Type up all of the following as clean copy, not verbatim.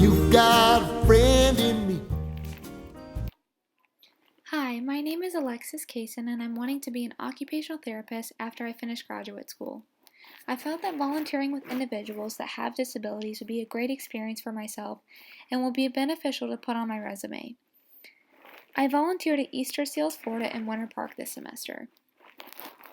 You got a friend in me. Hi, my name is Alexis Kaysen, and I'm wanting to be an occupational therapist after I finish graduate school. I felt that volunteering with individuals that have disabilities would be a great experience for myself and will be beneficial to put on my resume. I volunteered at Easter Seals Florida in Winter Park this semester.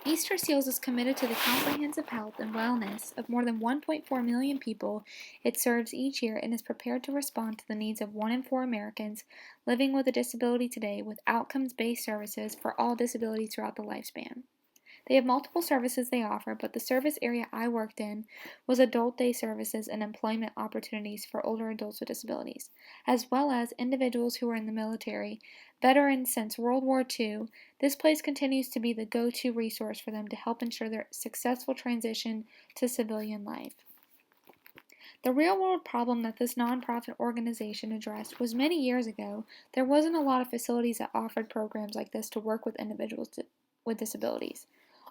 Easter Seals is committed to the comprehensive health and wellness of more than 1.4 million people it serves each year and is prepared to respond to the needs of 1 in 4 Americans living with a disability today with outcomes-based services for all disabilities throughout the lifespan. They have multiple services they offer, but the service area I worked in was adult day services and employment opportunities for older adults with disabilities, as well as individuals who are in the military, veterans since World War II. This place continues to be the go-to resource for them to help ensure their successful transition to civilian life. The real-world problem that this nonprofit organization addressed was many years ago, there wasn't a lot of facilities that offered programs like this to work with individuals with disabilities.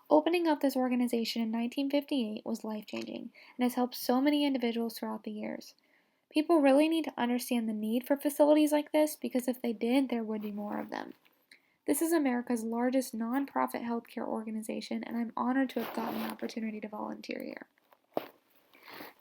Opening up this organization in 1958 was life-changing and has helped so many individuals throughout the years. People really need to understand the need for facilities like this because if they did, there would be more of them. This is America's largest nonprofit healthcare organization, and I'm honored to have gotten the opportunity to volunteer here.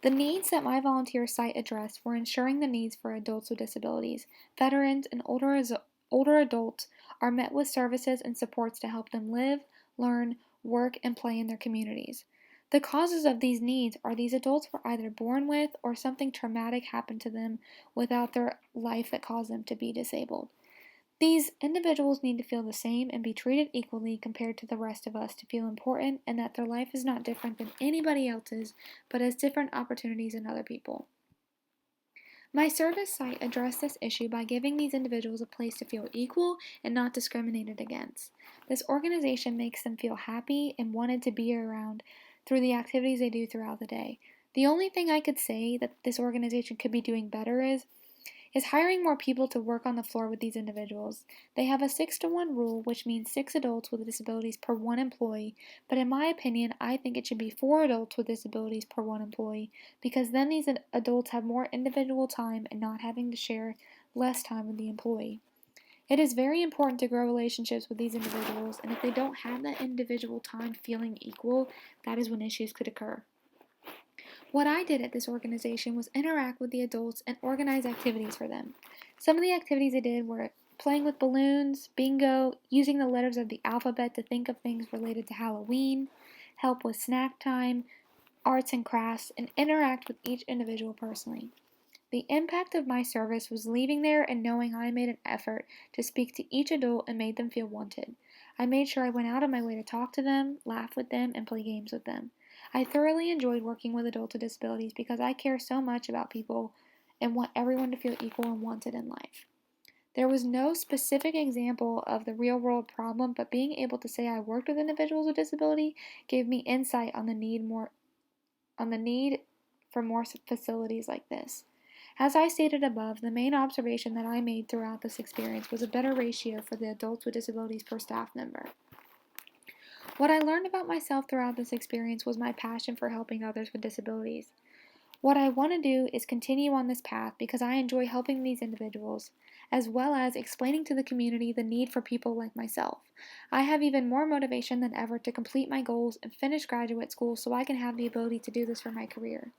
The needs that my volunteer site addressed were ensuring the needs for adults with disabilities. Veterans and older adults are met with services and supports to help them live, learn, work, and play in their communities. The causes of these needs are these adults were either born with or something traumatic happened to them without their life that caused them to be disabled. These individuals need to feel the same and be treated equally compared to the rest of us to feel important and that their life is not different than anybody else's but has different opportunities than other people. My service site addressed this issue by giving these individuals a place to feel equal and not discriminated against. This organization makes them feel happy and wanted to be around through the activities they do throughout the day. The only thing I could say that this organization could be doing better is hiring more people to work on the floor with these individuals. They have a 6-to-1 rule, which means 6 adults with disabilities per 1 employee, but in my opinion, I think it should be 4 adults with disabilities per 1 employee, because then these adults have more individual time and not having to share less time with the employee. It is very important to grow relationships with these individuals, and if they don't have that individual time feeling equal, that is when issues could occur. What I did at this organization was interact with the adults and organize activities for them. Some of the activities I did were playing with balloons, bingo, using the letters of the alphabet to think of things related to Halloween, help with snack time, arts and crafts, and interact with each individual personally. The impact of my service was leaving there and knowing I made an effort to speak to each adult and made them feel wanted. I made sure I went out of my way to talk to them, laugh with them, and play games with them. I thoroughly enjoyed working with adults with disabilities because I care so much about people and want everyone to feel equal and wanted in life. There was no specific example of the real world problem, but being able to say I worked with individuals with disability gave me insight on the need for more facilities like this. As I stated above, the main observation that I made throughout this experience was a better ratio for the adults with disabilities per staff member. What I learned about myself throughout this experience was my passion for helping others with disabilities. What I want to do is continue on this path because I enjoy helping these individuals, as well as explaining to the community the need for people like myself. I have even more motivation than ever to complete my goals and finish graduate school so I can have the ability to do this for my career.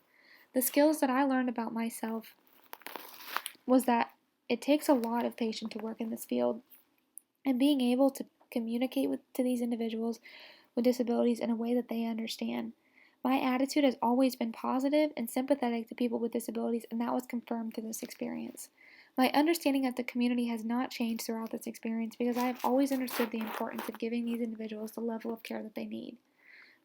The skills that I learned about myself was that it takes a lot of patience to work in this field, and being able to communicate to these individuals with disabilities in a way that they understand. My attitude has always been positive and sympathetic to people with disabilities, and that was confirmed through this experience. My understanding of the community has not changed throughout this experience because I have always understood the importance of giving these individuals the level of care that they need.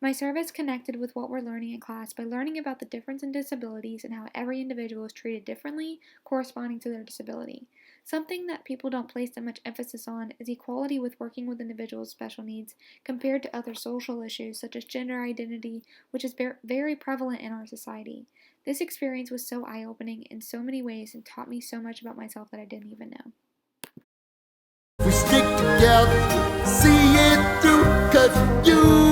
My service connected with what we're learning in class by learning about the difference in disabilities and how every individual is treated differently corresponding to their disability. Something that people don't place that much emphasis on is equality with working with individuals with special needs compared to other social issues such as gender identity, which is very prevalent in our society. This experience was so eye-opening in so many ways and taught me so much about myself that I didn't even know. We stick together, see it through, 'cause you